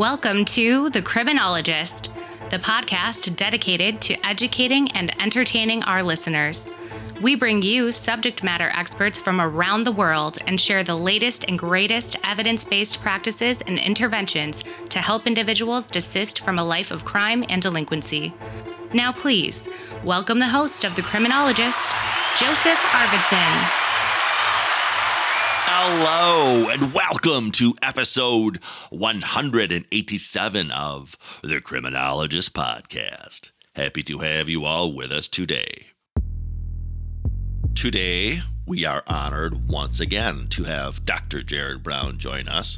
Welcome to The Criminologist, the podcast dedicated to educating and entertaining our listeners. We bring you subject matter experts from around the world and share the latest and greatest evidence-based practices and interventions to help individuals desist from a life of crime and delinquency. Now please, welcome the host of The Criminologist, Joseph Arvidsson. Hello, and welcome to episode 187 of The Criminologist Podcast. Happy to have you all with us today. Today, we are honored once again to have Dr. Jerrod Brown join us,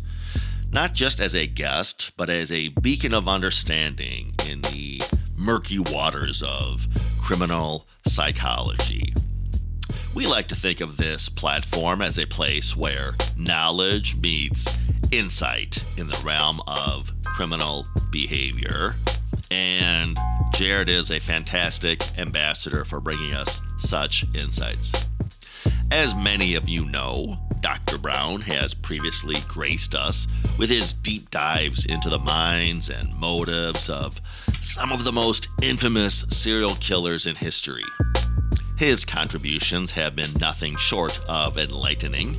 not just as a guest, but as a beacon of understanding in the murky waters of criminal psychology. We like to think of this platform as a place where knowledge meets insight in the realm of criminal behavior. And Jerrod is a fantastic ambassador for bringing us such insights. As many of you know, Dr. Brown has previously graced us with his deep dives into the minds and motives of some of the most infamous serial killers in history. His contributions have been nothing short of enlightening,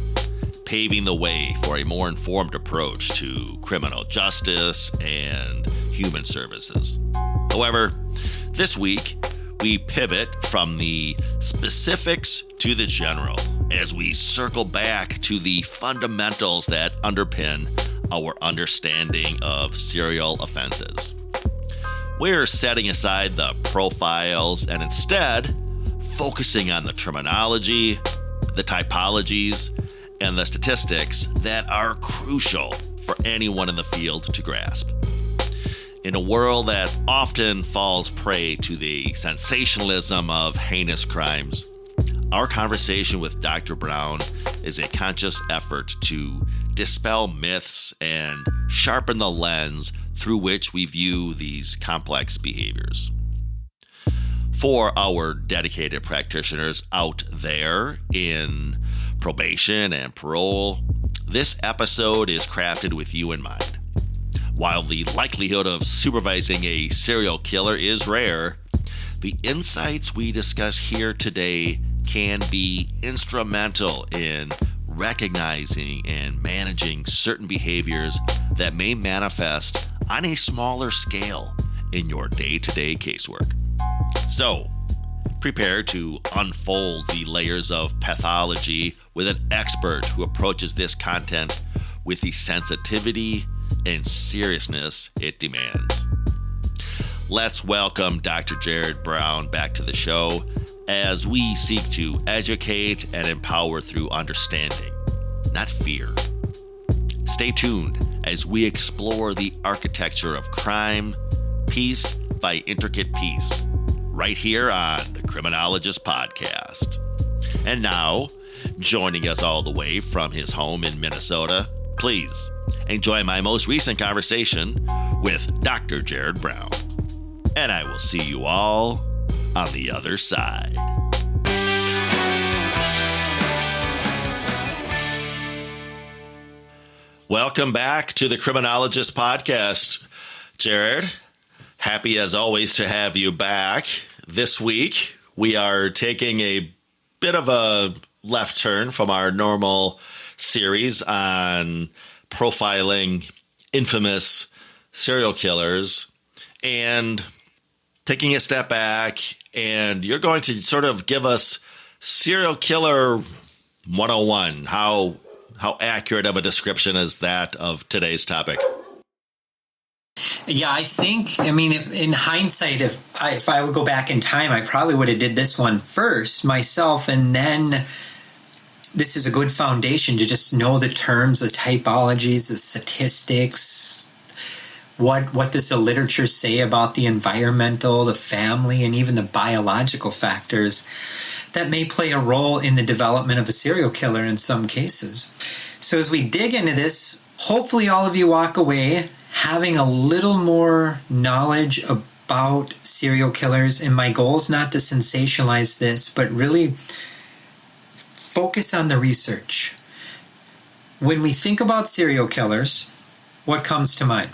paving the way for a more informed approach to criminal justice and human services. However, this week, we pivot from the specifics to the general as we circle back to the fundamentals that underpin our understanding of serial offenses. We're setting aside the profiles and instead focusing on the terminology, the typologies, and the statistics that are crucial for anyone in the field to grasp. In a world that often falls prey to the sensationalism of heinous crimes, our conversation with Dr. Brown is a conscious effort to dispel myths and sharpen the lens through which we view these complex behaviors. For our dedicated practitioners out there in probation and parole, this episode is crafted with you in mind. While the likelihood of supervising a serial killer is rare, the insights we discuss here today can be instrumental in recognizing and managing certain behaviors that may manifest on a smaller scale in your day-to-day casework. So, prepare to unfold the layers of pathology with an expert who approaches this content with the sensitivity and seriousness it demands. Let's welcome Dr. Jerrod Brown back to the show as we seek to educate and empower through understanding, not fear. Stay tuned as we explore the architecture of crime, piece by intricate piece, right here on the Criminologist Podcast. And now, joining us all the way from his home in Minnesota, please enjoy my most recent conversation with Dr. Jerrod Brown. And I will see you all on the other side. Welcome back to the Criminologist Podcast, Jerrod. Happy as always to have you back. This week, we are taking a bit of a left turn from our normal series on profiling infamous serial killers and taking a step back, and you're going to sort of give us serial killer 101. How accurate of a description is that of today's topic? Yeah, in hindsight, if I would go back in time, I probably would have did this one first myself, and then this is a good foundation to just know the terms, the typologies, the statistics. What does the literature say about the environmental, the family, and even the biological factors that may play a role in the development of a serial killer in some cases? So as we dig into this, hopefully all of you walk away having a little more knowledge about serial killers. And my goal is not to sensationalize this, but really focus on the research. When we think about serial killers, what comes to mind?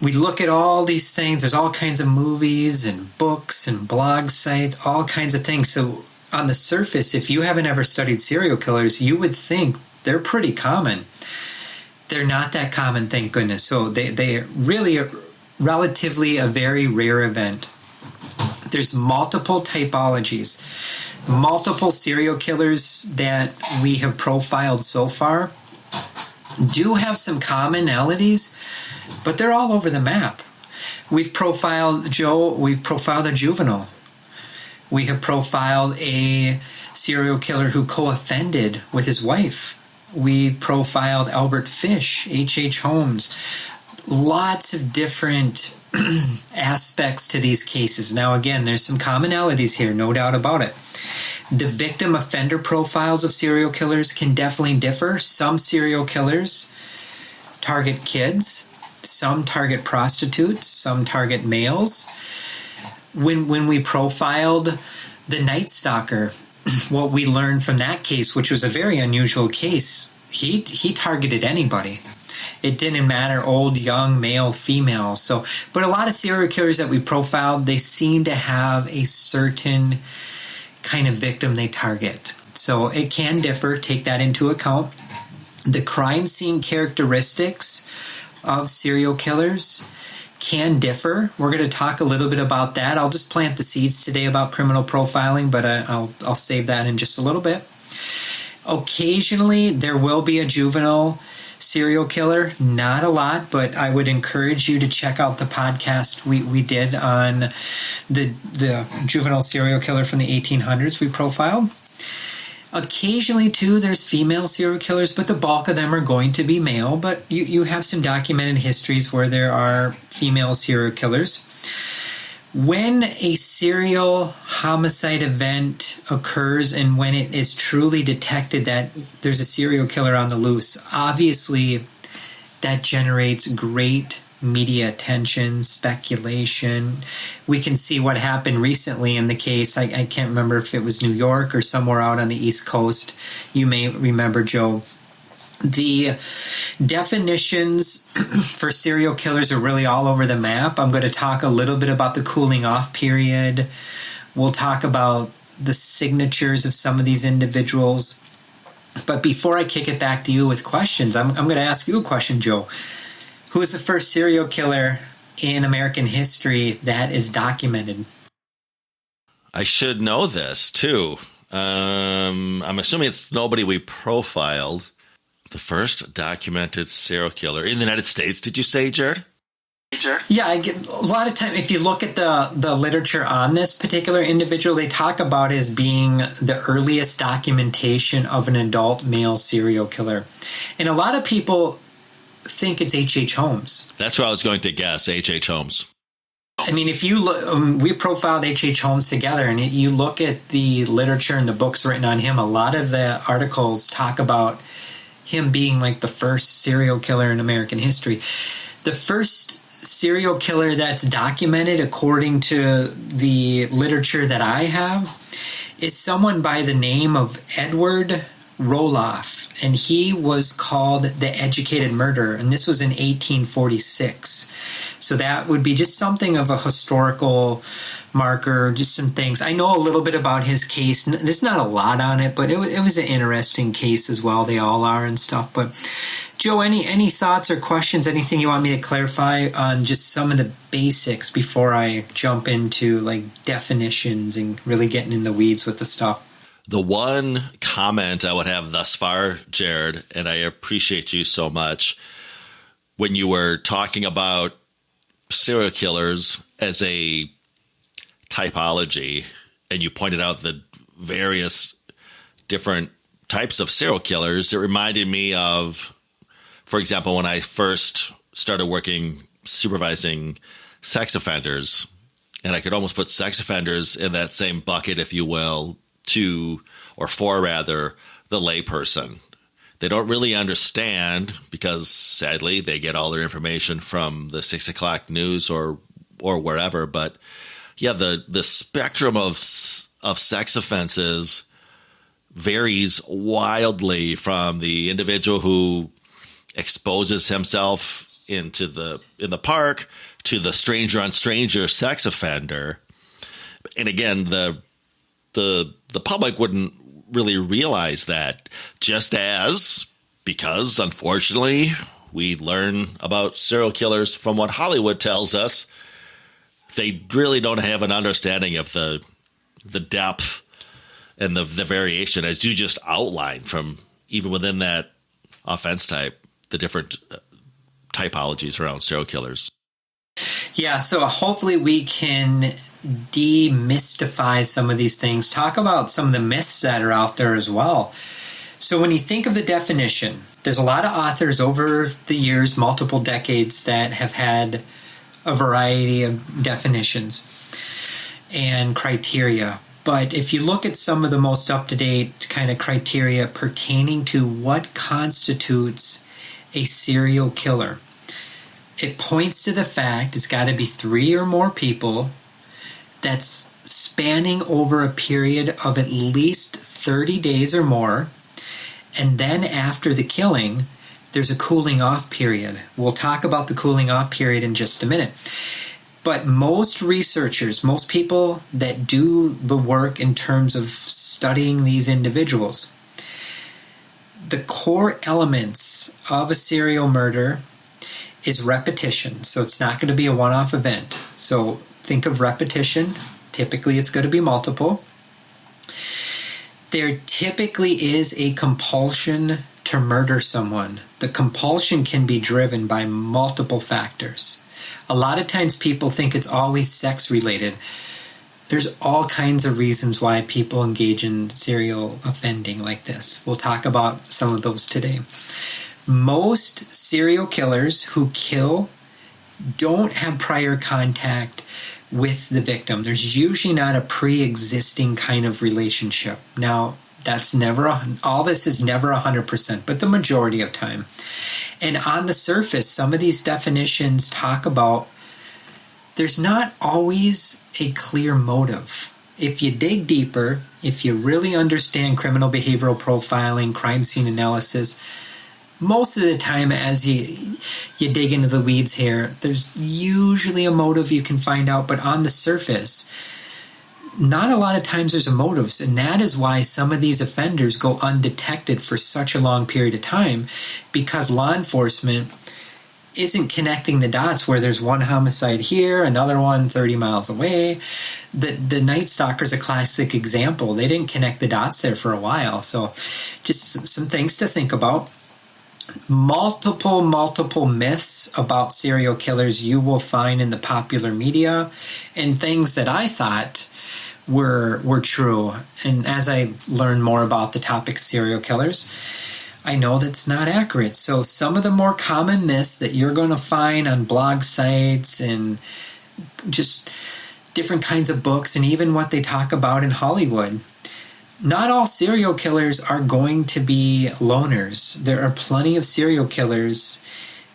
we look at all these things. There's all kinds of movies and books and blog sites, all kinds of things. So on the surface, if you haven't ever studied serial killers, you would think they're pretty common. They're not that common, thank goodness. So they really are relatively a very rare event. There's multiple typologies, multiple serial killers that we have profiled so far do have some commonalities, but they're all over the map. We've profiled a juvenile. We have profiled a serial killer who co-offended with his wife. We profiled Albert Fish, H.H. Holmes. Lots of different aspects to these cases. Now, again, there's some commonalities here, no doubt about it. The victim offender profiles of serial killers can definitely differ. Some serial killers target kids, some target prostitutes, some target males. When we profiled the Night Stalker, what we learned from that case, which was a very unusual case, he targeted anybody. It didn't matter, old, young, male, female. But a lot of serial killers that we profiled, they seem to have a certain kind of victim they target. So it can differ. Take that into account. The crime scene characteristics of serial killers can differ. We're going to talk a little bit about that. I'll just plant the seeds today about criminal profiling, but I'll save that in just a little bit. Occasionally, there will be a juvenile serial killer. Not a lot, but I would encourage you to check out the podcast we did on the juvenile serial killer from the 1800s we profiled. Occasionally, too, there's female serial killers, but the bulk of them are going to be male. But you have some documented histories where there are female serial killers. When a serial homicide event occurs and when it is truly detected that there's a serial killer on the loose, obviously that generates great media attention, speculation. We can see what happened recently in the case. I can't remember if it was New York or somewhere out on the East Coast. You may remember, Joe. The definitions for serial killers are really all over the map. I'm going to talk a little bit about the cooling off period. We'll talk about the signatures of some of these individuals. But before I kick it back to you with questions, I'm going to ask you a question, Joe. Who is the first serial killer in American history that is documented? I should know this, too. I'm assuming it's nobody we profiled. The first documented serial killer in the United States, did you say, Jerrod? Yeah, I get a lot of time. If you look at the literature on this particular individual, they talk about it as being the earliest documentation of an adult male serial killer. And a lot of people think it's H.H. Holmes. That's what I was going to guess, H.H. Holmes. I mean, if you look, we profiled H.H. Holmes together, and you look at the literature and the books written on him, a lot of the articles talk about him being like the first serial killer in American history. The first serial killer that's documented, according to the literature that I have, is someone by the name of Edward Roloff, and he was called the Educated Murderer, and this was in 1846. So that would be just something of a historical marker, just some things. I know a little bit about his case. There's not a lot on it, but it was an interesting case as well. They all are and stuff. But Joe, any thoughts or questions, anything you want me to clarify on just some of the basics before I jump into like definitions and really getting in the weeds with the stuff? The one comment I would have thus far, Jerrod, and I appreciate you so much, when you were talking about serial killers as a typology, and you pointed out the various different types of serial killers, it reminded me of, for example, when I first started working supervising sex offenders, and I could almost put sex offenders in that same bucket, if you will, for the layperson. They don't really understand because, sadly, they get all their information from the 6 o'clock news or wherever. But yeah, the spectrum of sex offenses varies wildly from the individual who exposes himself in the park to the stranger on stranger sex offender. And again, the public wouldn't really realize that, just as, because unfortunately we learn about serial killers from what Hollywood tells us, they really don't have an understanding of the depth and the variation, as you just outlined, from even within that offense type, the different typologies around serial killers. Yeah, so hopefully we can demystify some of these things, talk about some of the myths that are out there as well. So when you think of the definition, there's a lot of authors over the years, multiple decades, that have had a variety of definitions and criteria. But if you look at some of the most up-to-date kind of criteria pertaining to what constitutes a serial killer, it points to the fact it's got to be 3 or more people that's spanning over a period of at least 30 days or more. And then after the killing, there's a cooling off period. We'll talk about the cooling off period in just a minute. But most researchers, most people that do the work in terms of studying these individuals, the core elements of a serial murder is repetition. So it's not going to be a one-off event. So think of repetition. Typically, it's going to be multiple. There typically is a compulsion to murder someone. The compulsion can be driven by multiple factors. A lot of times people think it's always sex-related. There's all kinds of reasons why people engage in serial offending like this. We'll talk about some of those today. Most serial killers who kill don't have prior contact with the victim. There's usually not a pre-existing kind of relationship. Now, that's never, all this is never 100%, but the majority of time. And on the surface, some of these definitions talk about there's not always a clear motive. If you dig deeper, if you really understand criminal behavioral profiling, crime scene analysis, most of the time as you dig into the weeds here, there's usually a motive you can find out, but on the surface, not a lot of times there's a motive, and that is why some of these offenders go undetected for such a long period of time, because law enforcement isn't connecting the dots where there's one homicide here, another one 30 miles away. The Night Stalker's a classic example. They didn't connect the dots there for a while. So just some things to think about. Multiple myths about serial killers you will find in the popular media, and things that I thought were true. And as I learned more about the topic serial killers, I know that's not accurate. So some of the more common myths that you're going to find on blog sites and just different kinds of books, and even what they talk about in Hollywood, not all serial killers are going to be loners. There are plenty of serial killers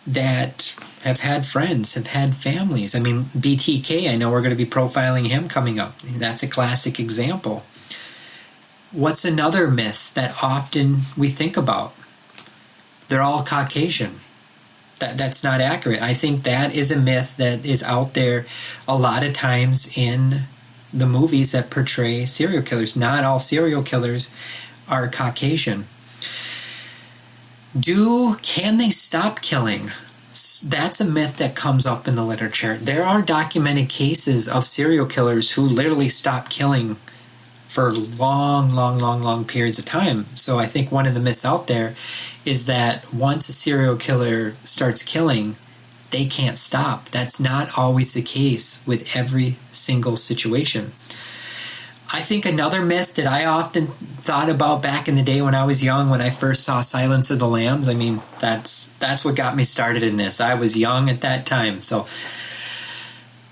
that have had friends, have had families. I mean, BTK, I know we're going to be profiling him coming up. That's a classic example. What's another myth that often we think about? They're all Caucasian. That's not accurate. I think that is a myth that is out there a lot of times in the movies that portray serial killers. Not all serial killers are Caucasian. Can they stop killing? That's a myth that comes up in the literature. There are documented cases of serial killers who literally stop killing for long periods of time. So I think one of the myths out there is that once a serial killer starts killing, they can't stop. That's not always the case with every single situation. I think another myth that I often thought about back in the day when I was young, when I first saw Silence of the Lambs, I mean, that's what got me started in this. I was young at that time. So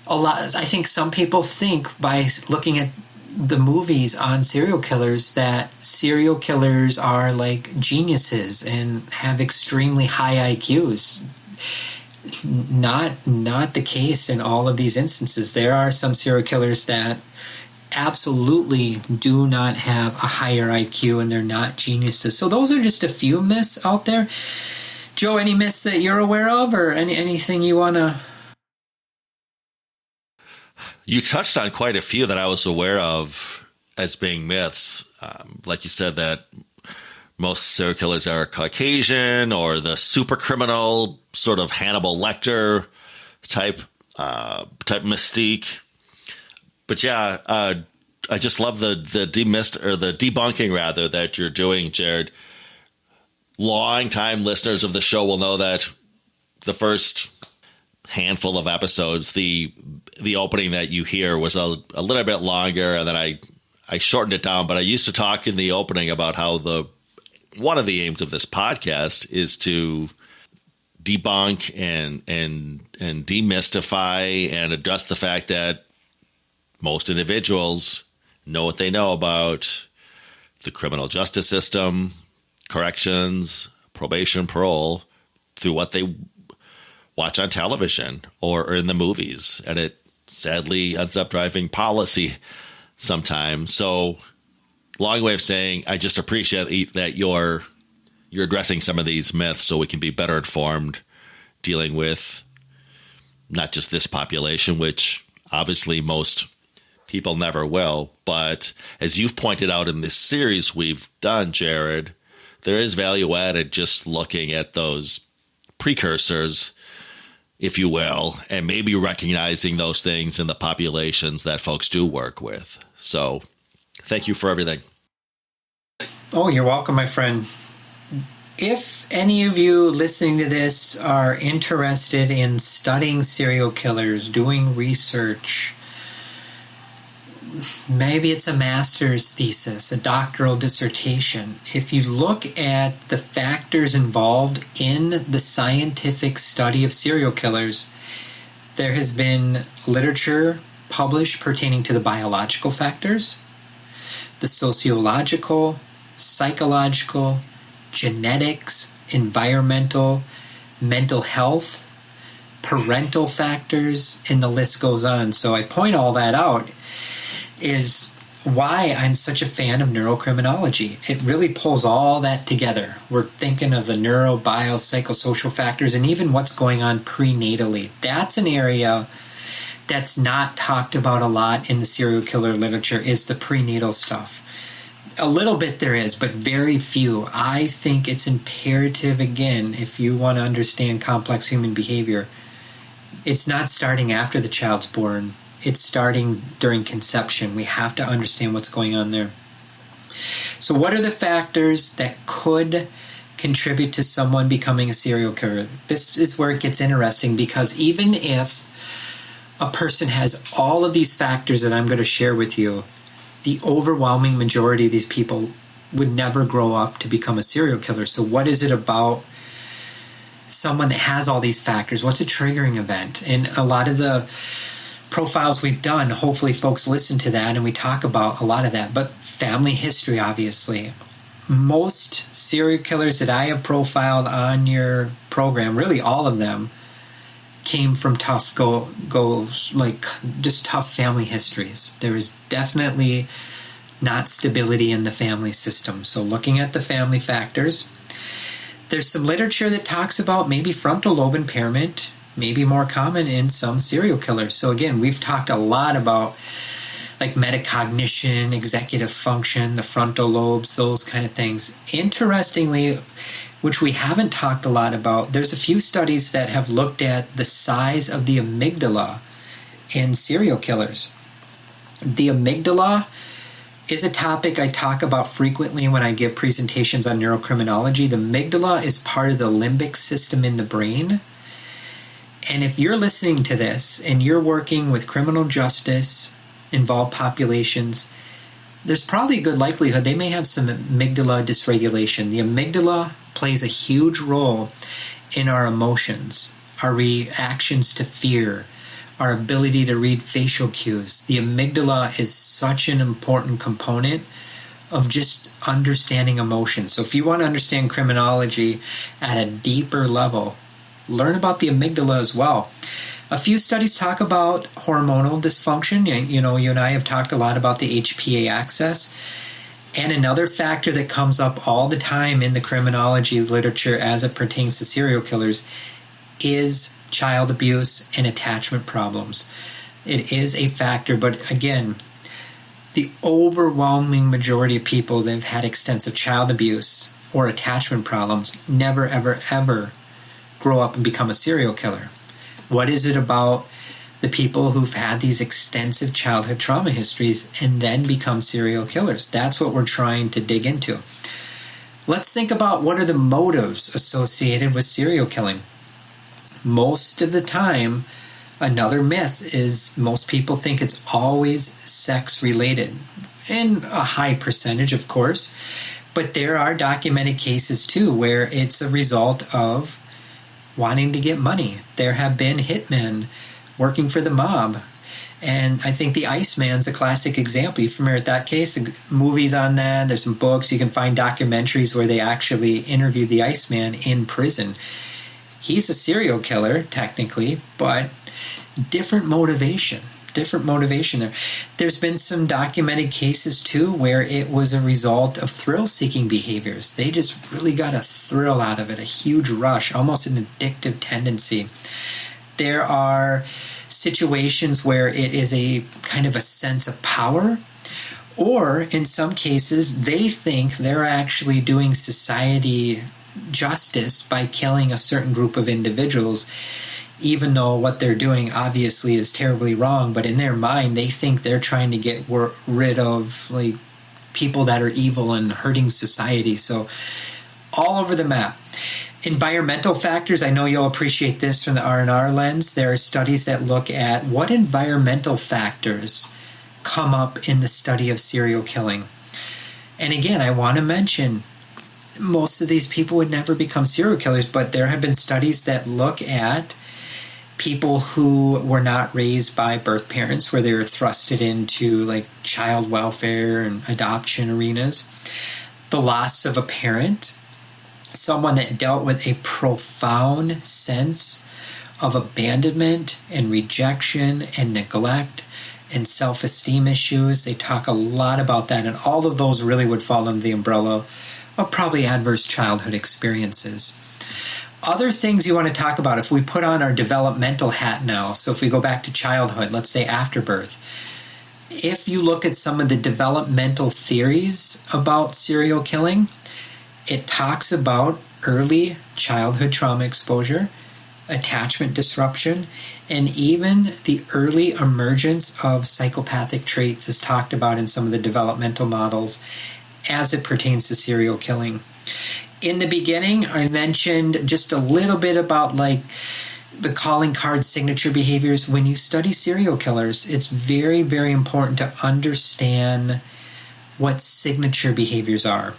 I think some people think by looking at the movies on serial killers that serial killers are like geniuses and have extremely high IQs. Not the case in all of these instances. There are some serial killers that absolutely do not have a higher IQ and they're not geniuses. So those are just a few myths out there. Joe, any myths that you're aware of, or anything you want to? You touched on quite a few that I was aware of as being myths. Like you said, that most serial killers are Caucasian, or the super criminal, sort of Hannibal Lecter type mystique. But yeah, I just love the debunking rather that you're doing, Jerrod. Long-time listeners of the show will know that the first handful of episodes, the opening that you hear was a little bit longer, and then I shortened it down. But I used to talk in the opening about how one of the aims of this podcast is to debunk and demystify and address the fact that most individuals know what they know about the criminal justice system, corrections, probation, parole, through what they watch on television or in the movies. And it sadly ends up driving policy sometimes. So, long way of saying, I just appreciate that you're addressing some of these myths so we can be better informed dealing with not just this population, which obviously most people never will. But as you've pointed out in this series we've done, Jerrod, there is value added just looking at those precursors, if you will, and maybe recognizing those things in the populations that folks do work with. So thank you for everything. Oh, you're welcome, my friend. If any of you listening to this are interested in studying serial killers, doing research, maybe it's a master's thesis, a doctoral dissertation. If you look at the factors involved in the scientific study of serial killers, there has been literature published pertaining to the biological factors, the sociological, psychological, genetics, environmental, mental health, parental factors, and the list goes on. So I point all that out is why I'm such a fan of neurocriminology. It really pulls all that together. We're thinking of the neuro, bio, psychosocial factors and even what's going on prenatally. That's an area that's not talked about a lot in the serial killer literature, is the prenatal stuff. A little bit there is, but very few. I think it's imperative, again, if you want to understand complex human behavior, it's not starting after the child's born. It's starting during conception. We have to understand what's going on there. So what are the factors that could contribute to someone becoming a serial killer? This is where it gets interesting, because even if a person has all of these factors that I'm going to share with you, the overwhelming majority of these people would never grow up to become a serial killer. So what is it about someone that has all these factors? What's a triggering event? And a lot of the profiles we've done, hopefully folks listen to that and we talk about a lot of that. But family history, obviously. Most serial killers that I have profiled on your program, really all of them, came from tough family histories. There is definitely not stability in the family system. So looking at the family factors, there's some literature that talks about maybe frontal lobe impairment, maybe more common in some serial killers. So again, we've talked a lot about like metacognition, executive function, the frontal lobes, those kind of things. Interestingly, which we haven't talked a lot about, there's a few studies that have looked at the size of the amygdala in serial killers. The amygdala is a topic I talk about frequently when I give presentations on neurocriminology. The amygdala is part of the limbic system in the brain. And if you're listening to this and you're working with criminal justice involved populations, there's probably a good likelihood they may have some amygdala dysregulation. The amygdala plays a huge role in our emotions, our reactions to fear, our ability to read facial cues. The amygdala is such an important component of just understanding emotions. So if you want to understand criminology at a deeper level, learn about the amygdala as well. A few studies talk about hormonal dysfunction. You know, you and I have talked a lot about the HPA axis. And another factor that comes up all the time in the criminology literature as it pertains to serial killers is child abuse and attachment problems. It is a factor, but again, the overwhelming majority of people that have had extensive child abuse or attachment problems never, ever, ever grow up and become a serial killer. What is it about the people who've had these extensive childhood trauma histories and then become serial killers? That's what we're trying to dig into. Let's think about what are the motives associated with serial killing. Most of the time, another myth is most people think it's always sex related, in a high percentage, of course, but there are documented cases too where it's a result of wanting to get money. There have been hitmen working for the mob, and I think the Iceman's a classic example. You familiar with that case? Movies on that, there's some books, you can find documentaries where they actually interviewed the Iceman in prison. He's a serial killer, technically, but different motivation there. There's been some documented cases, too, where it was a result of thrill-seeking behaviors. They just really got a thrill out of it, a huge rush, almost an addictive tendency. There are situations where it is a kind of a sense of power, or in some cases, they think they're actually doing society justice by killing a certain group of individuals, even though what they're doing obviously is terribly wrong. But in their mind, they think they're trying to get rid of like people that are evil and hurting society. So all over the map. Environmental factors, I know you'll appreciate this from the R&R lens. There are studies that look at what environmental factors come up in the study of serial killing. And again, I want to mention, most of these people would never become serial killers, but there have been studies that look at people who were not raised by birth parents, where they were thrusted into like child welfare and adoption arenas, the loss of a parent, someone that dealt with a profound sense of abandonment and rejection and neglect and self-esteem issues. They talk a lot about that, and all of those really would fall under the umbrella of probably adverse childhood experiences. Other things you want to talk about, if we put on our developmental hat now, so if we go back to childhood, let's say after birth, if you look at some of the developmental theories about serial killing, it talks about early childhood trauma exposure, attachment disruption, and even the early emergence of psychopathic traits is talked about in some of the developmental models as it pertains to serial killing. In the beginning, I mentioned just a little bit about like the calling card signature behaviors. When you study serial killers, it's very, very important to understand what signature behaviors are.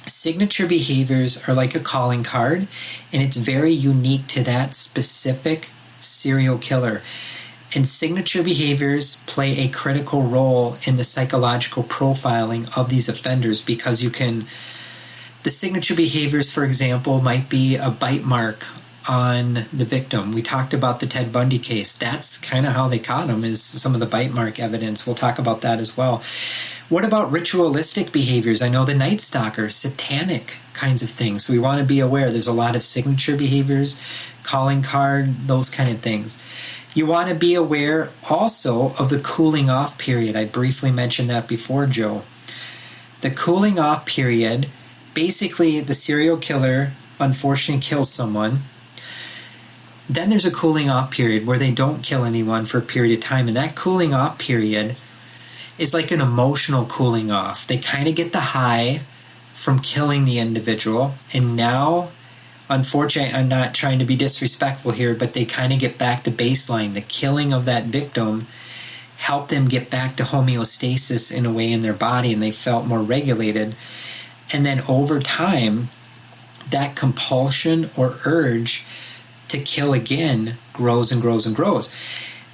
Signature behaviors are like a calling card, and it's very unique to that specific serial killer. And signature behaviors play a critical role in the psychological profiling of these offenders, because the signature behaviors, for example, might be a bite mark on the victim. We talked about the Ted Bundy case. That's kind of how they caught him, is some of the bite mark evidence. We'll talk about that as well. What about ritualistic behaviors? I know the Night Stalker, satanic kinds of things. So we want to be aware there's a lot of signature behaviors, calling card, those kind of things. You want to be aware also of the cooling off period. I briefly mentioned that before, Joe. The cooling off period, basically the serial killer unfortunately kills someone. Then there's a cooling off period where they don't kill anyone for a period of time. And that cooling off period is like an emotional cooling off. They kind of get the high from killing the individual. And now, unfortunately, I'm not trying to be disrespectful here, but they kind of get back to baseline. The killing of that victim helped them get back to homeostasis in a way in their body, and they felt more regulated. And then over time, that compulsion or urge to kill again grows and grows and grows.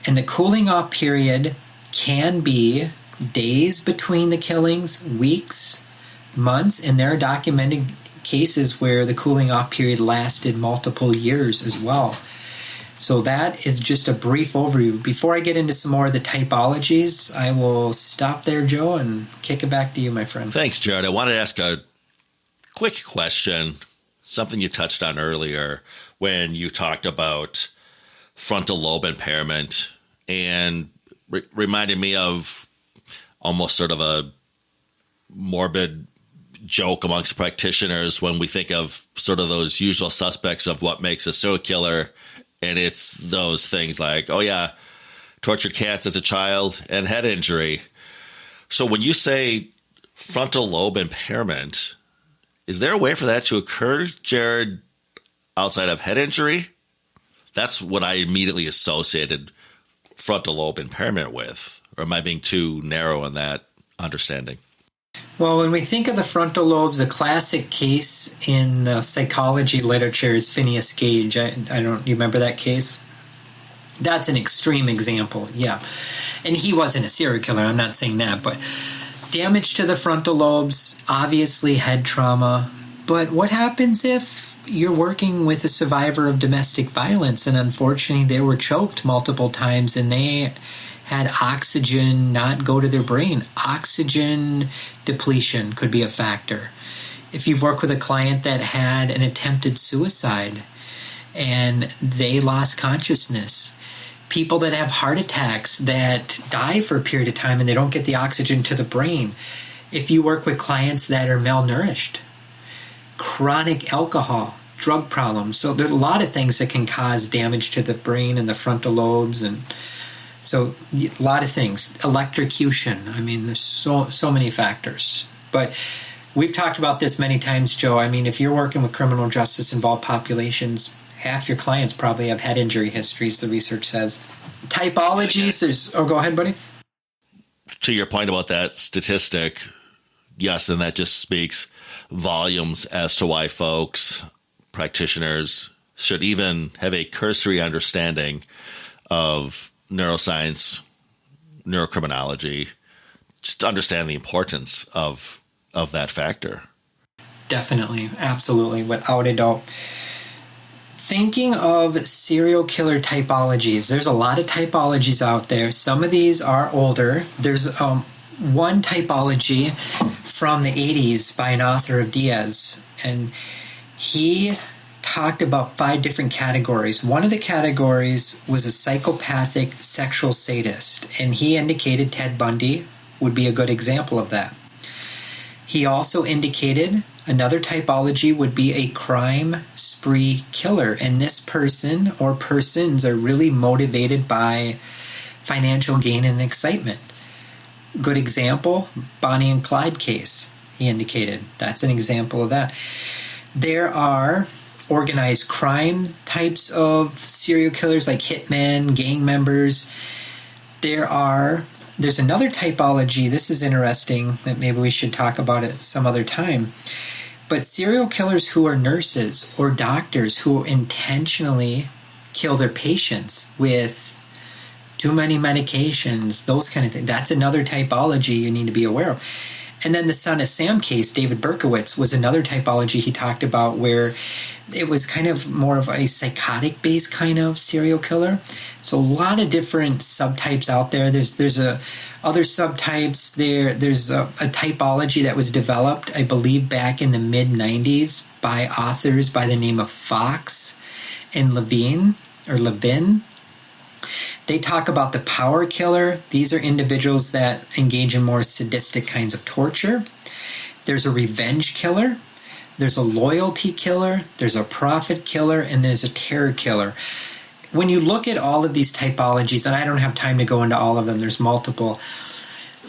And the cooling off period can be days between the killings, weeks, months, and there are documented cases where the cooling off period lasted multiple years as well. So that is just a brief overview. Before I get into some more of the typologies, I will stop there, Joe, and kick it back to you, my friend. Thanks, Jerrod. I wanted to ask a quick question, something you touched on earlier when you talked about frontal lobe impairment, and reminded me of almost sort of a morbid joke amongst practitioners when we think of sort of those usual suspects of what makes a serial killer. And it's those things like, oh yeah, tortured cats as a child and head injury. So when you say frontal lobe impairment, is there a way for that to occur, Jerrod, outside of head injury? That's what I immediately associated frontal lobe impairment with. Or am I being too narrow in that understanding? Well, when we think of the frontal lobes, the classic case in the psychology literature is Phineas Gage. I don't. You remember that case? That's an extreme example, yeah. And he wasn't a serial killer. I'm not saying that, but damage to the frontal lobes, obviously head trauma. But what happens if you're working with a survivor of domestic violence and unfortunately they were choked multiple times and they had oxygen not go to their brain? Oxygen depletion could be a factor. If you've worked with a client that had an attempted suicide and they lost consciousness, people that have heart attacks that die for a period of time and they don't get the oxygen to the brain, if you work with clients that are malnourished, chronic alcohol, drug problems. So there's a lot of things that can cause damage to the brain and the frontal lobes, and so a lot of things. Electrocution. I mean, there's so many factors. But we've talked about this many times, Joe. I mean, if you're working with criminal justice involved populations, half your clients probably have head injury histories, the research says. Typologies, go ahead, buddy. To your point about that statistic, yes, and that just speaks volumes as to why folks, practitioners, should even have a cursory understanding of neuroscience, neurocriminology, just to understand the importance of that factor. Definitely, absolutely, without a doubt. Thinking of serial killer typologies, there's a lot of typologies out there. Some of these are older. There's one typology from the 80s by an author of Diaz, and he talked about 5 different categories. One of the categories was a psychopathic sexual sadist, and he indicated Ted Bundy would be a good example of that. He also indicated another typology would be a crime spree killer, and this person or persons are really motivated by financial gain and excitement. Good example, Bonnie and Clyde case, he indicated. That's an example of that. There are organized crime types of serial killers like hitmen, gang members. There's another typology, this is interesting, that maybe we should talk about it some other time. But serial killers who are nurses or doctors who intentionally kill their patients with too many medications, those kind of things. That's another typology you need to be aware of. And then the Son of Sam case, David Berkowitz, was another typology he talked about where it was kind of more of a psychotic-based kind of serial killer. So a lot of different subtypes out there. There's other subtypes. There's a typology that was developed, I believe, back in the mid-90s by authors by the name of Fox and Levin. They talk about the power killer. These are individuals that engage in more sadistic kinds of torture. There's a revenge killer. There's a loyalty killer. There's a profit killer. And there's a terror killer. When you look at all of these typologies, and I don't have time to go into all of them, there's multiple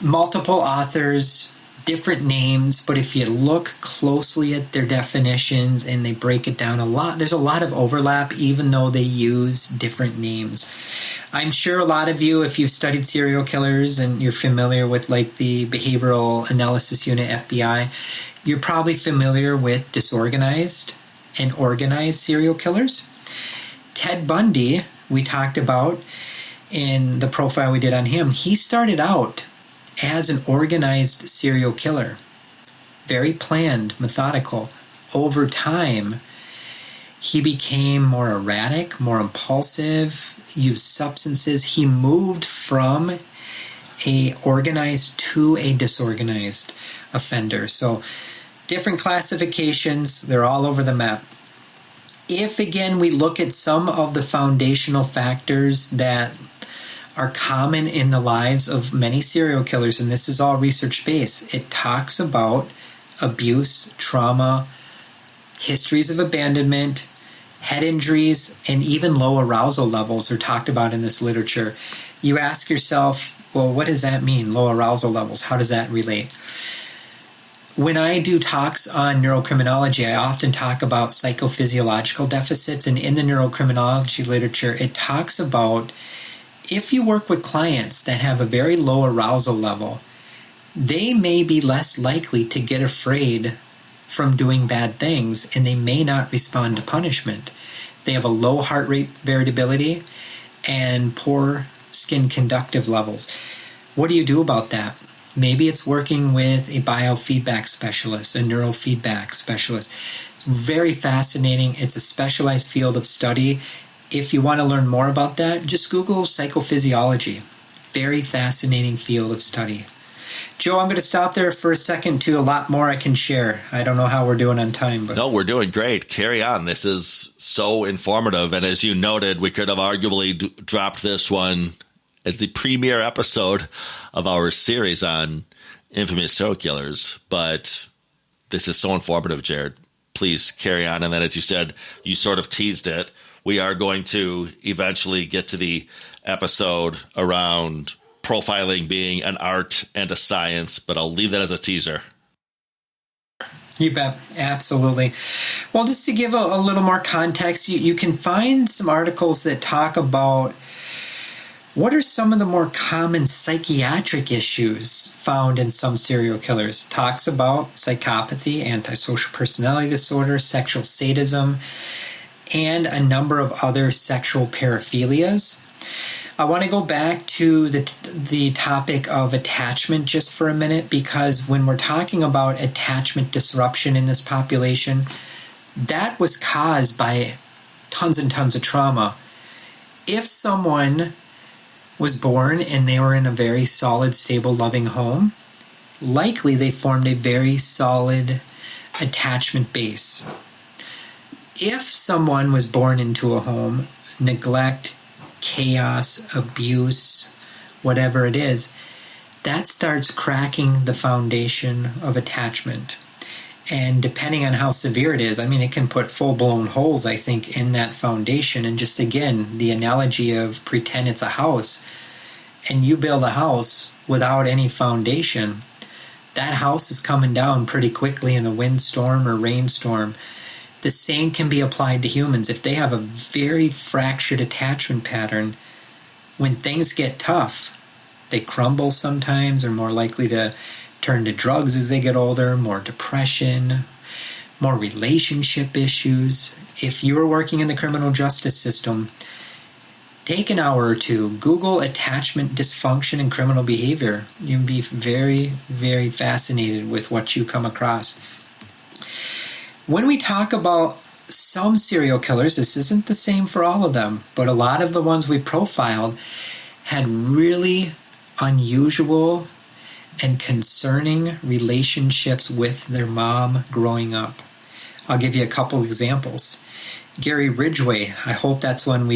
authors, different names, but if you look closely at their definitions and they break it down a lot, there's a lot of overlap even though they use different names. I'm sure a lot of you, if you've studied serial killers and you're familiar with like the Behavioral Analysis Unit, FBI, you're probably familiar with disorganized and organized serial killers. Ted Bundy, we talked about in the profile we did on him, he started out as an organized serial killer. Very planned, methodical. Over time, He became more erratic, more impulsive, used substances. He moved from a organized to a disorganized offender. So different classifications, they're all over the map. If, again, we look at some of the foundational factors that are common in the lives of many serial killers, and this is all research-based, it talks about abuse, trauma, histories of abandonment, head injuries, and even low arousal levels are talked about in this literature. You ask yourself, well, what does that mean, low arousal levels? How does that relate? When I do talks on neurocriminology, I often talk about psychophysiological deficits, and in the neurocriminology literature, it talks about if you work with clients that have a very low arousal level, they may be less likely to get afraid from doing bad things, and they may not respond to punishment. They have a low heart rate variability and poor skin conductive levels. What do you do about that? Maybe it's working with a biofeedback specialist, a neurofeedback specialist. Very fascinating. It's a specialized field of study. If you want to learn more about that, just Google psychophysiology. Very fascinating field of study. Joe, I'm going to stop there for a second too. A lot more I can share. I don't know how we're doing on time. But No, we're doing great. Carry on. This is so informative. And as you noted, we could have arguably dropped this one as the premiere episode of our series on infamous serial killers. But this is so informative, Jerrod. Please carry on. And then, as you said, you sort of teased it. We are going to eventually get to the episode around profiling being an art and a science, but I'll leave that as a teaser. You bet. Absolutely. Well, just to give a little more context, you can find some articles that talk about what are some of the more common psychiatric issues found in some serial killers. Talks about psychopathy, antisocial personality disorder, sexual sadism, and a number of other sexual paraphilias. I want to go back to the topic of attachment just for a minute, because when we're talking about attachment disruption in this population, that was caused by tons and tons of trauma. If someone was born and they were in a very solid, stable, loving home, likely they formed a very solid attachment base. If someone was born into a home, neglect, chaos, abuse, whatever it is, that starts cracking the foundation of attachment. And depending on how severe it is, I mean, it can put full-blown holes, I think, in that foundation. And just again, the analogy of pretend it's a house, and you build a house without any foundation, that house is coming down pretty quickly in a windstorm or rainstorm. The same can be applied to humans. If they have a very fractured attachment pattern, when things get tough, they crumble sometimes, are more likely to turn to drugs as they get older, more depression, more relationship issues. If you are working in the criminal justice system, take an hour or two, Google attachment dysfunction and criminal behavior. You'll be very, very fascinated with what you come across. When we talk about some serial killers, this isn't the same for all of them, but a lot of the ones we profiled had really unusual and concerning relationships with their mom growing up. I'll give you a couple examples. Gary Ridgway, I hope that's one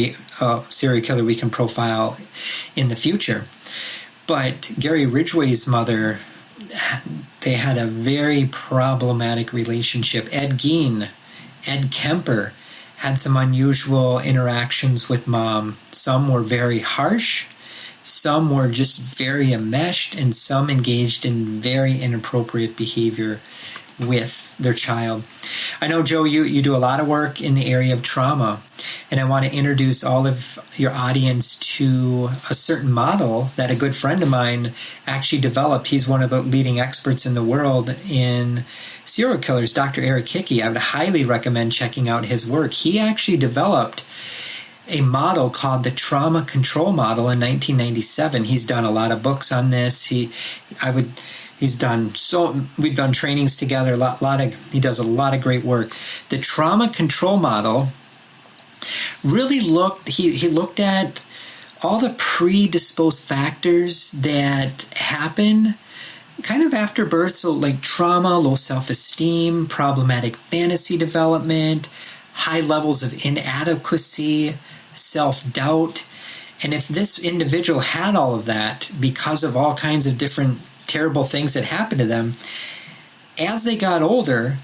serial killer we can profile in the future. But Gary Ridgway's mother, they had a very problematic relationship. Ed Gein, Ed Kemper had some unusual interactions with mom. Some were very harsh, some were just very enmeshed, and some engaged in very inappropriate behavior with their child. I know, Joe, you do a lot of work in the area of trauma, and I want to introduce all of your audience to a certain model that a good friend of mine actually developed. He's one of the leading experts in the world in serial killers, Dr. Eric Hickey. I would highly recommend checking out his work. He actually developed a model called the trauma control model in 1997. He's done a lot of books on this. We've done trainings together. He does a lot of great work. The trauma control model really he looked at all the predisposed factors that happen kind of after birth. So like trauma, low self-esteem, problematic fantasy development, high levels of inadequacy, self-doubt. And if this individual had all of that because of all kinds of different terrible things that happened to them, as they got older,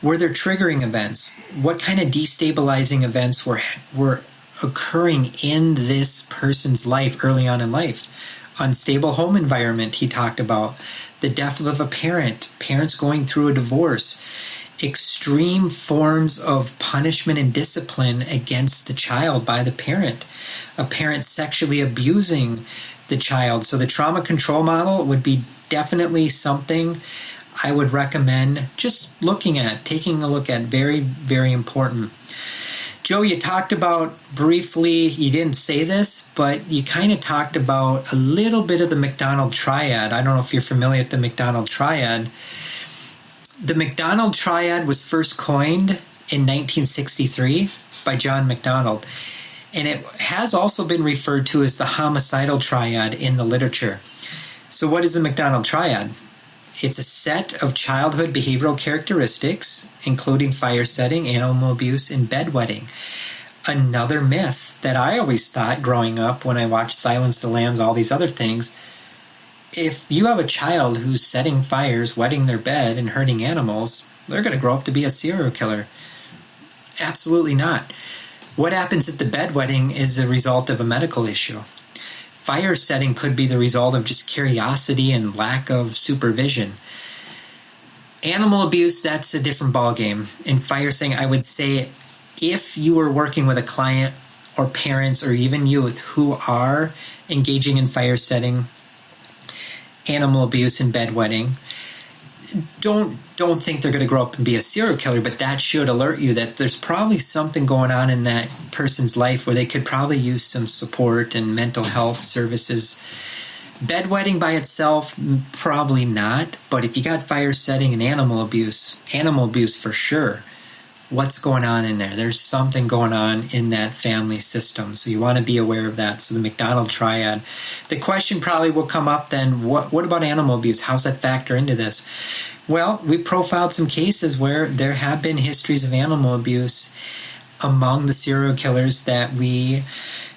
were there triggering events? What kind of destabilizing events were occurring in this person's life early on in life? Unstable home environment, he talked about. The death of a parent, parents going through a divorce, extreme forms of punishment and discipline against the child by the parent, a parent sexually abusing the child. So the trauma control model would be definitely something I would recommend just taking a look at. Very, very important. Joe, you talked about briefly, you didn't say this, but you kind of talked about a little bit of the McDonald triad. I don't know if you're familiar with the McDonald triad. The McDonald triad was first coined in 1963 by John McDonald, and it has also been referred to as the homicidal triad in the literature. So what is the McDonald triad? It's a set of childhood behavioral characteristics, including fire setting, animal abuse, and bedwetting. Another myth that I always thought growing up when I watched Silence the Lambs, all these other things, if you have a child who's setting fires, wetting their bed, and hurting animals, they're going to grow up to be a serial killer. Absolutely not. What happens at the bedwetting is a result of a medical issue. Fire setting could be the result of just curiosity and lack of supervision. Animal abuse, that's a different ballgame. In fire setting, I would say if you were working with a client or parents or even youth who are engaging in fire setting, animal abuse, and bedwetting, don't think they're going to grow up and be a serial killer, but that should alert you that there's probably something going on in that person's life where they could probably use some support and mental health services. Bedwetting by itself, probably not, but if you got fire setting and animal abuse for sure. What's going on in there? There's something going on in that family system, so you want to be aware of that. So the McDonald triad. The question probably will come up then, what about animal abuse? How's that factor into this? Well, we profiled some cases where there have been histories of animal abuse among the serial killers that we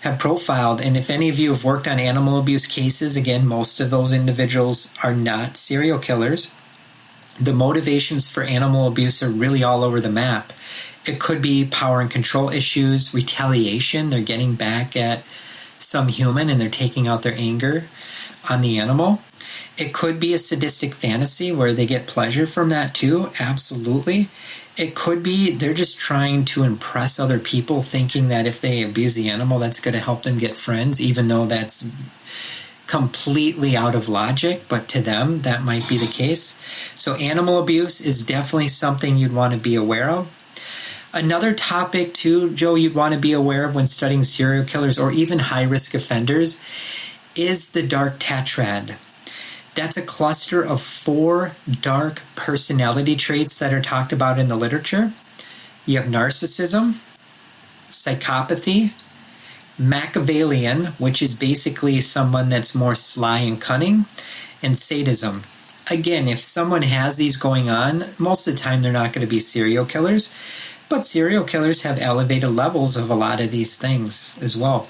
have profiled. And if any of you have worked on animal abuse cases, again, most of those individuals are not serial killers. The motivations for animal abuse are really all over the map. It could be power and control issues, retaliation. They're getting back at some human and they're taking out their anger on the animal. It could be a sadistic fantasy where they get pleasure from that too. Absolutely. It could be they're just trying to impress other people, thinking that if they abuse the animal, that's going to help them get friends, even though that's completely out of logic, but to them, that might be the case. So animal abuse is definitely something you'd want to be aware of. Another topic too, Joe, you'd want to be aware of when studying serial killers or even high-risk offenders is the dark tetrad. That's a cluster of 4 dark personality traits that are talked about in the literature. You have narcissism, psychopathy, Machiavellian, which is basically someone that's more sly and cunning, and sadism. Again, if someone has these going on, most of the time they're not going to be serial killers, but serial killers have elevated levels of a lot of these things as well.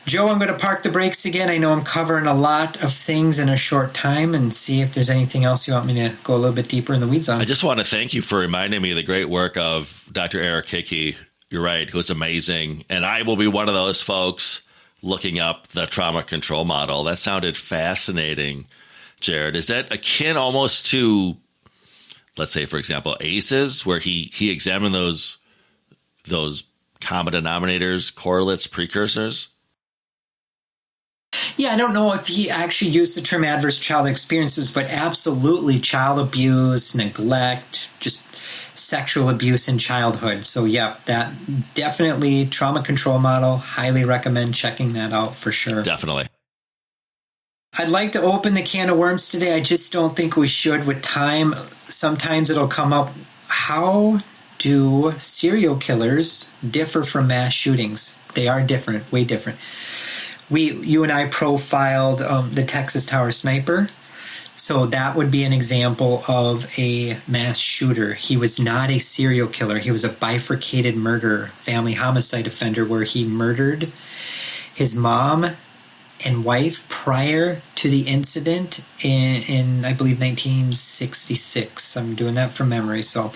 Joe, I'm going to park the brakes again. I know I'm covering a lot of things in a short time and see if there's anything else you want me to go a little bit deeper in the weeds on. I just want to thank you for reminding me of the great work of Dr. Eric Hickey. You're right, who's amazing. And I will be one of those folks looking up the trauma control model. That sounded fascinating, Jerrod. Is that akin almost to, let's say, for example, ACEs, where he examined those common denominators, correlates, precursors? Yeah, I don't know if he actually used the term adverse child experiences, but absolutely child abuse, neglect, just sexual abuse in childhood. So yeah, that definitely trauma control model. Highly recommend checking that out for sure. Definitely. I'd like to open the can of worms today. I just don't think we should with time. Sometimes it'll come up. How do serial killers differ from mass shootings? They are different, way different. You and I profiled the Texas Tower Sniper. So that would be an example of a mass shooter. He was not a serial killer. He was a bifurcated murderer, family homicide offender, where he murdered his mom and wife prior to the incident in I believe, 1966. I'm doing that from memory. So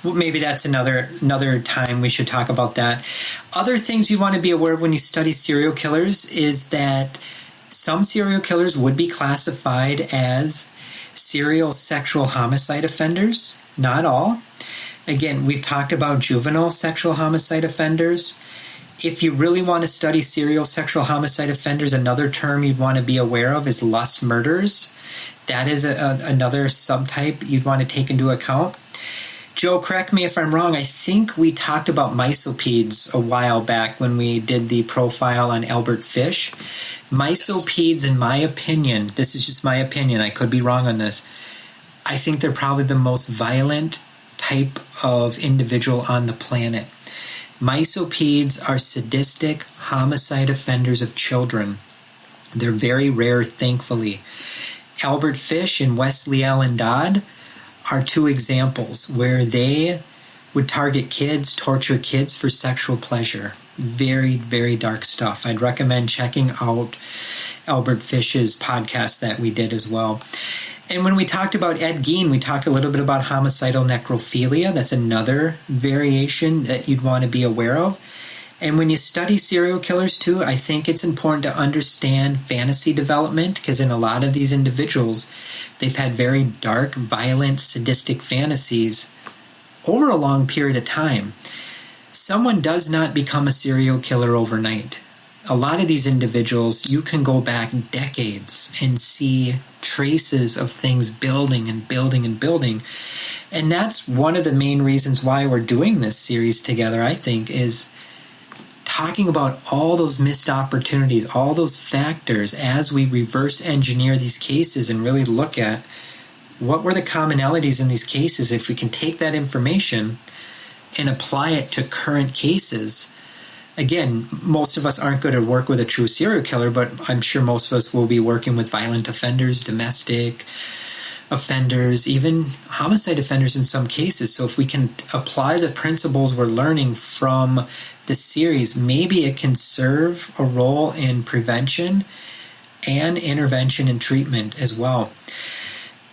maybe that's another time we should talk about that. Other things you want to be aware of when you study serial killers is that some serial killers would be classified as serial sexual homicide offenders. Not all. Again, we've talked about juvenile sexual homicide offenders. If you really want to study serial sexual homicide offenders, another term you'd want to be aware of is lust murderers. That is another subtype you'd want to take into account. Joe, correct me if I'm wrong. I think we talked about misopedes a while back when we did the profile on Albert Fish. Misopedes, in my opinion, this is just my opinion, I could be wrong on this, I think they're probably the most violent type of individual on the planet. Misopedes are sadistic homicide offenders of children. They're very rare, thankfully. Albert Fish and Wesley Allen Dodd are two examples where they would target kids, torture kids for sexual pleasure. Very, very dark stuff. I'd recommend checking out Albert Fish's podcast that we did as well. And when we talked about Ed Gein, we talked a little bit about homicidal necrophilia. That's another variation that you'd want to be aware of. And when you study serial killers too, I think it's important to understand fantasy development, because in a lot of these individuals, they've had very dark, violent, sadistic fantasies over a long period of time. Someone does not become a serial killer overnight. A lot of these individuals, you can go back decades and see traces of things building and building and building. And that's one of the main reasons why we're doing this series together, I think, is talking about all those missed opportunities, all those factors as we reverse engineer these cases and really look at what were the commonalities in these cases. If we can take that information and apply it to current cases. Again, most of us aren't going to work with a true serial killer, but I'm sure most of us will be working with violent offenders, domestic offenders, even homicide offenders in some cases. So if we can apply the principles we're learning from the series, maybe it can serve a role in prevention and intervention and treatment as well.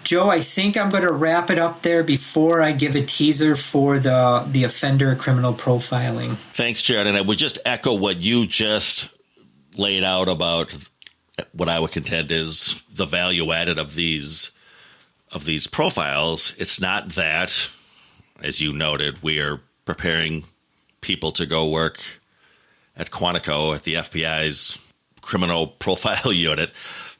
Joe, I think I'm going to wrap it up there before I give a teaser for the offender criminal profiling. Thanks, Jerrod. And I would just echo what you just laid out about what I would contend is the value added of these profiles. It's not that, as you noted, we are preparing people to go work at Quantico at the FBI's criminal profile unit,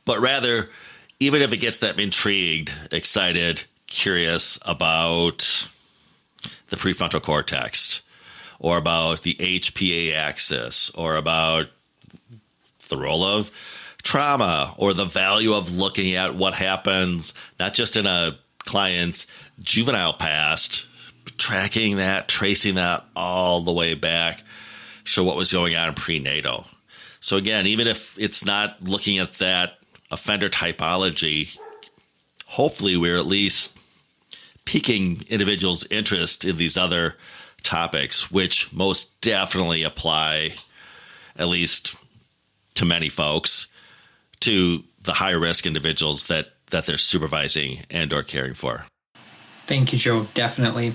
but rather, even if it gets them intrigued, excited, curious about the prefrontal cortex, or about the HPA axis, or about the role of trauma, or the value of looking at what happens, not just in a client's juvenile past, but tracking that, tracing that all the way back, show what was going on prenatal. So again, even if it's not looking at that offender typology, hopefully we're at least piquing individuals' interest in these other topics, which most definitely apply, at least to many folks, to the high-risk individuals that they're supervising and or caring for. Thank you, Joe. Definitely.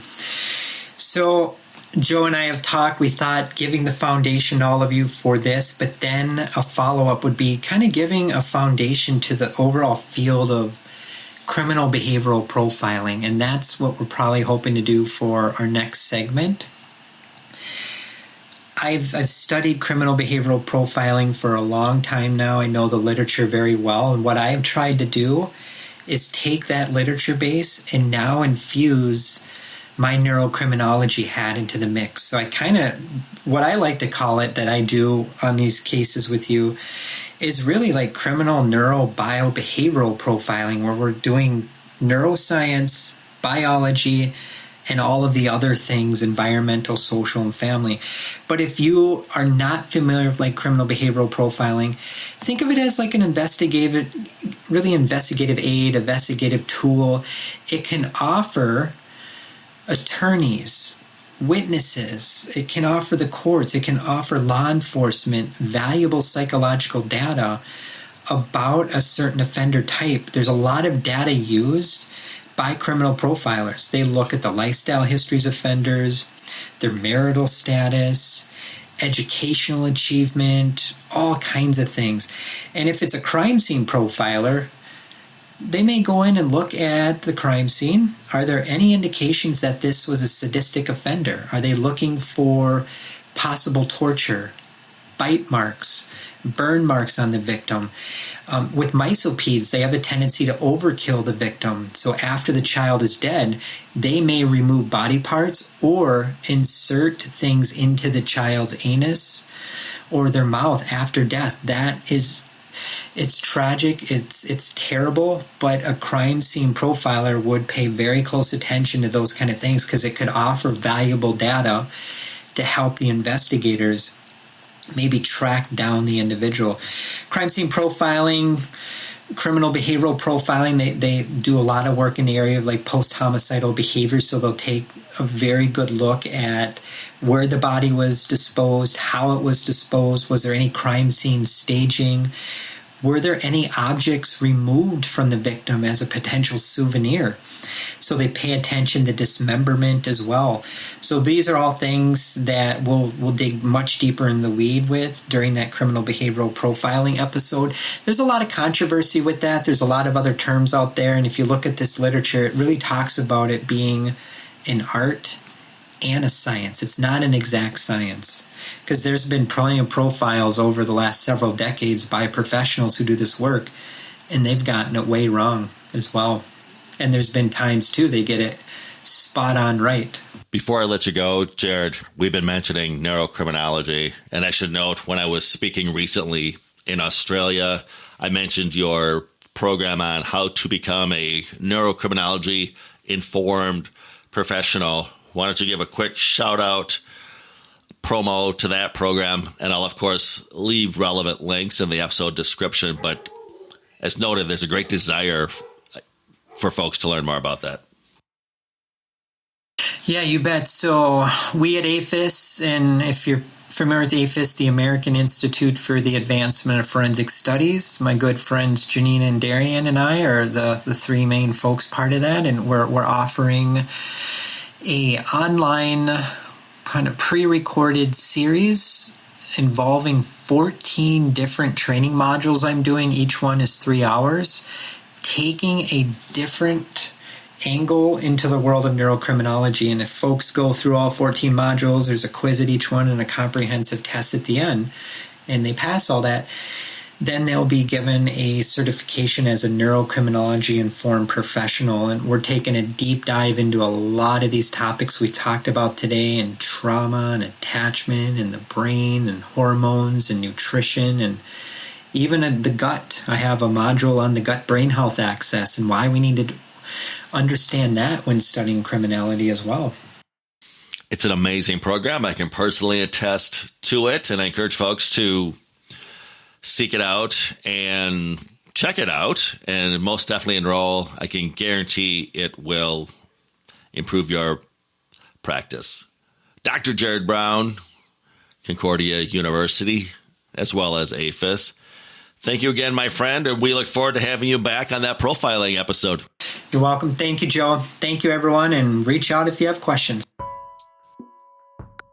So Joe and I have talked, we thought giving the foundation to all of you for this, but then a follow-up would be kind of giving a foundation to the overall field of criminal behavioral profiling, and that's what we're probably hoping to do for our next segment. I've studied criminal behavioral profiling for a long time now. I know the literature very well, and what I've tried to do is take that literature base and now infuse my neurocriminology hat into the mix. So what I like to call it that I do on these cases with you is really like criminal neurobiobehavioral profiling, where we're doing neuroscience, biology, and all of the other things, environmental, social, and family. But if you are not familiar with like criminal behavioral profiling, think of it as like an investigative aid, investigative tool. It can offer attorneys, witnesses, it can offer the courts, it can offer law enforcement valuable psychological data about a certain offender type. There's a lot of data used by criminal profilers. They look at the lifestyle histories of offenders, their marital status, educational achievement, all kinds of things. And if it's a crime scene profiler, they may go in and look at the crime scene. Are there any indications that this was a sadistic offender? Are they looking for possible torture, bite marks, burn marks on the victim? With mysopedes, they have a tendency to overkill the victim. So after the child is dead, they may remove body parts or insert things into the child's anus or their mouth after death. It's tragic, it's terrible, but a crime scene profiler would pay very close attention to those kind of things because it could offer valuable data to help the investigators maybe track down the individual. Crime scene profiling, criminal behavioral profiling, they do a lot of work in the area of like post-homicidal behavior, so they'll take a very good look at where the body was disposed, how it was disposed, was there any crime scene staging, were there any objects removed from the victim as a potential souvenir? So they pay attention to dismemberment as well. So these are all things that we'll dig much deeper in the weed with during that criminal behavioral profiling episode. There's a lot of controversy with that. There's a lot of other terms out there. And if you look at this literature, it really talks about it being an art and a science. It's not an exact science, because there's been plenty of profiles over the last several decades by professionals who do this work, and they've gotten it way wrong as well. And there's been times, too, they get it spot on right. Before I let you go, Jerrod, we've been mentioning neurocriminology, and I should note when I was speaking recently in Australia, I mentioned your program on how to become a neurocriminology-informed professional. Why don't you give a quick shout-out promo to that program, and I'll, of course, leave relevant links in the episode description, but as noted, there's a great desire for folks to learn more about that. Yeah, you bet. So we at APHIS, and if you're familiar with APHIS, the American Institute for the Advancement of Forensic Studies, my good friends Janina and Darian and I are the three main folks part of that, and we're offering a online kind of pre-recorded series involving 14 different training modules I'm doing. Each one is 3 hours, taking a different angle into the world of neurocriminology. And if folks go through all 14 modules, there's a quiz at each one and a comprehensive test at the end, and they pass all that, then they'll be given a certification as a neurocriminology-informed professional. And we're taking a deep dive into a lot of these topics we talked about today, and trauma and attachment and the brain and hormones and nutrition and even the gut. I have a module on the gut-brain health axis and why we need to understand that when studying criminality as well. It's an amazing program. I can personally attest to it, and I encourage folks to seek it out and check it out, and most definitely enroll. I can guarantee it will improve your practice. Dr. Jerrod Brown, Concordia University, as well as APHIS. Thank you again, my friend, and we look forward to having you back on that profiling episode. You're welcome. Thank you, Joe. Thank you, everyone, and reach out if you have questions.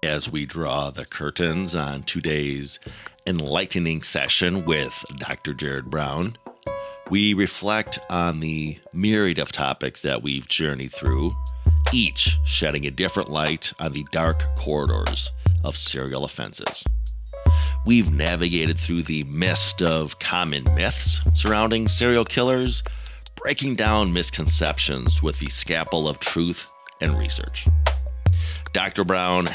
As we draw the curtains on today's enlightening session with Dr. Jerrod Brown, we reflect on the myriad of topics that we've journeyed through, each shedding a different light on the dark corridors of serial offenses. We've navigated through the mist of common myths surrounding serial killers, breaking down misconceptions with the scalpel of truth and research. Dr. Brown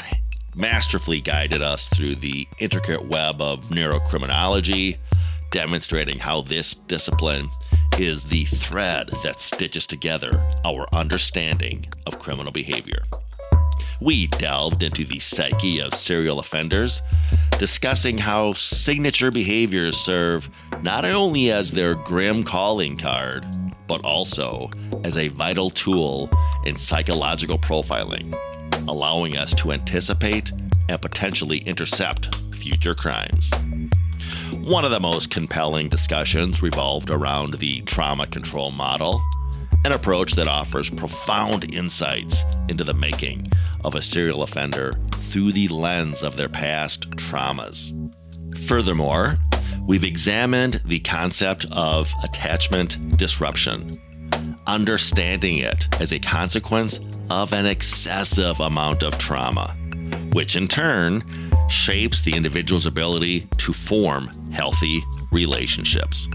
masterfully guided us through the intricate web of neurocriminology, demonstrating how this discipline is the thread that stitches together our understanding of criminal behavior. We delved into the psyche of serial offenders, discussing how signature behaviors serve not only as their grim calling card, but also as a vital tool in psychological profiling, allowing us to anticipate and potentially intercept future crimes. One of the most compelling discussions revolved around the trauma control model, an approach that offers profound insights into the making of a serial offender through the lens of their past traumas. Furthermore, we've examined the concept of attachment disruption, understanding it as a consequence of an excessive amount of trauma, which in turn shapes the individual's ability to form healthy relationships.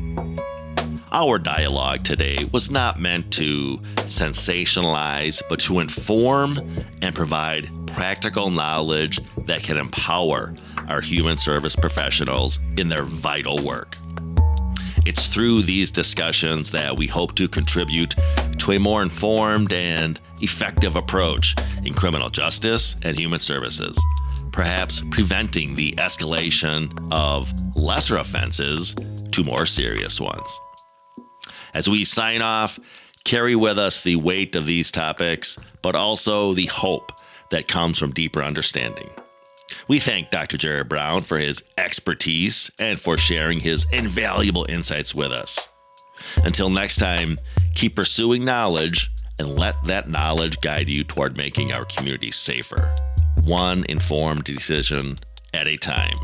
Our dialogue today was not meant to sensationalize, but to inform and provide practical knowledge that can empower our human service professionals in their vital work. It's through these discussions that we hope to contribute to a more informed and effective approach in criminal justice and human services, perhaps preventing the escalation of lesser offenses to more serious ones. As we sign off, carry with us the weight of these topics, but also the hope that comes from deeper understanding. We thank Dr. Jerrod Brown for his expertise and for sharing his invaluable insights with us. Until next time, keep pursuing knowledge and let that knowledge guide you toward making our community safer, one informed decision at a time.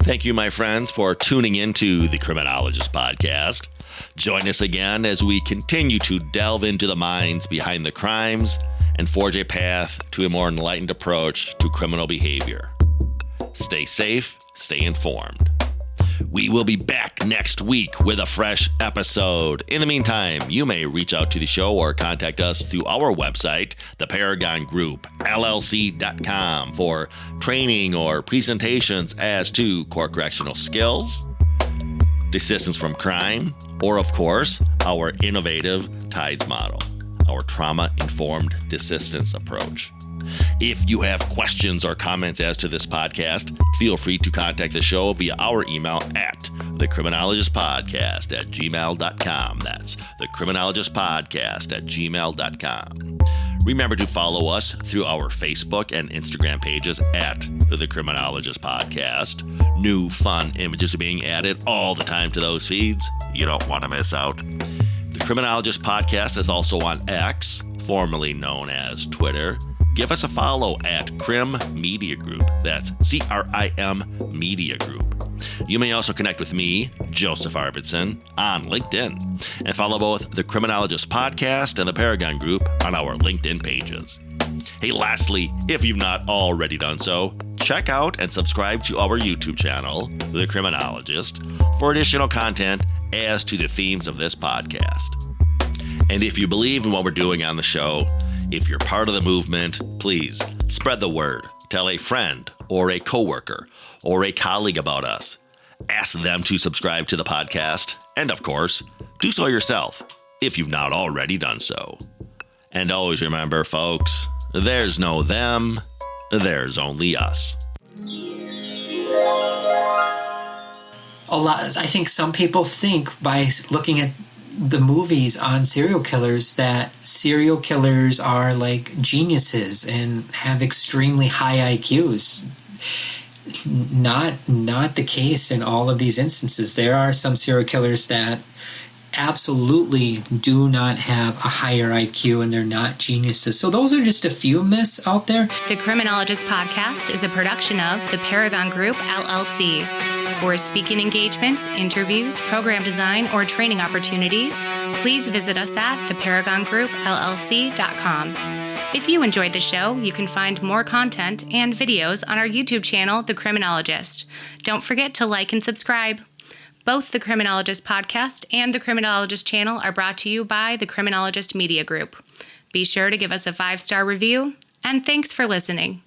Thank you, my friends, for tuning into the Criminologist Podcast. Join us again as we continue to delve into the minds behind the crimes and forge a path to a more enlightened approach to criminal behavior. Stay safe, stay informed. We will be back next week with a fresh episode. In the meantime, you may reach out to the show or contact us through our website, theparagongroup.llc.com, for training or presentations as to core correctional skills, desistance from crime, or of course, our innovative TIDES model, our trauma-informed desistance approach. If you have questions or comments as to this podcast, feel free to contact the show via our email at thecriminologistpodcast@gmail.com. That's thecriminologistpodcast@gmail.com. Remember to follow us through our Facebook and Instagram pages at The Criminologist Podcast. New fun images are being added all the time to those feeds. You don't want to miss out. The Criminologist Podcast is also on X, formerly known as Twitter. Give us a follow at Crim Media Group. That's CRIM Media Group. You may also connect with me, Joseph Arvidsson, on LinkedIn, and follow both the Criminologist Podcast and the Paragon Group on our LinkedIn pages. Hey, lastly, if you've not already done so, check out and subscribe to our YouTube channel, The Criminologist, for additional content as to the themes of this podcast. And if you believe in what we're doing on the show, if you're part of the movement, please spread the word. Tell a friend or a coworker or a colleague about us. Ask them to subscribe to the podcast. And of course, do so yourself if you've not already done so. And always remember, folks, there's no them, there's only us. I think some people think by looking at the movies on serial killers that serial killers are like geniuses and have extremely high IQs. Not the case in all of these instances. There are some serial killers that absolutely do not have a higher IQ and they're not geniuses. So those are just a few myths out there. The Criminologist Podcast is a production of the Paragon Group, LLC. For speaking engagements, interviews, program design, or training opportunities, please visit us at theparagongroup.llc.com. If you enjoyed the show, you can find more content and videos on our YouTube channel, The Criminologist. Don't forget to like and subscribe. Both the Criminologist Podcast and the Criminologist channel are brought to you by the Criminologist Media Group. Be sure to give us a 5-star review, and thanks for listening.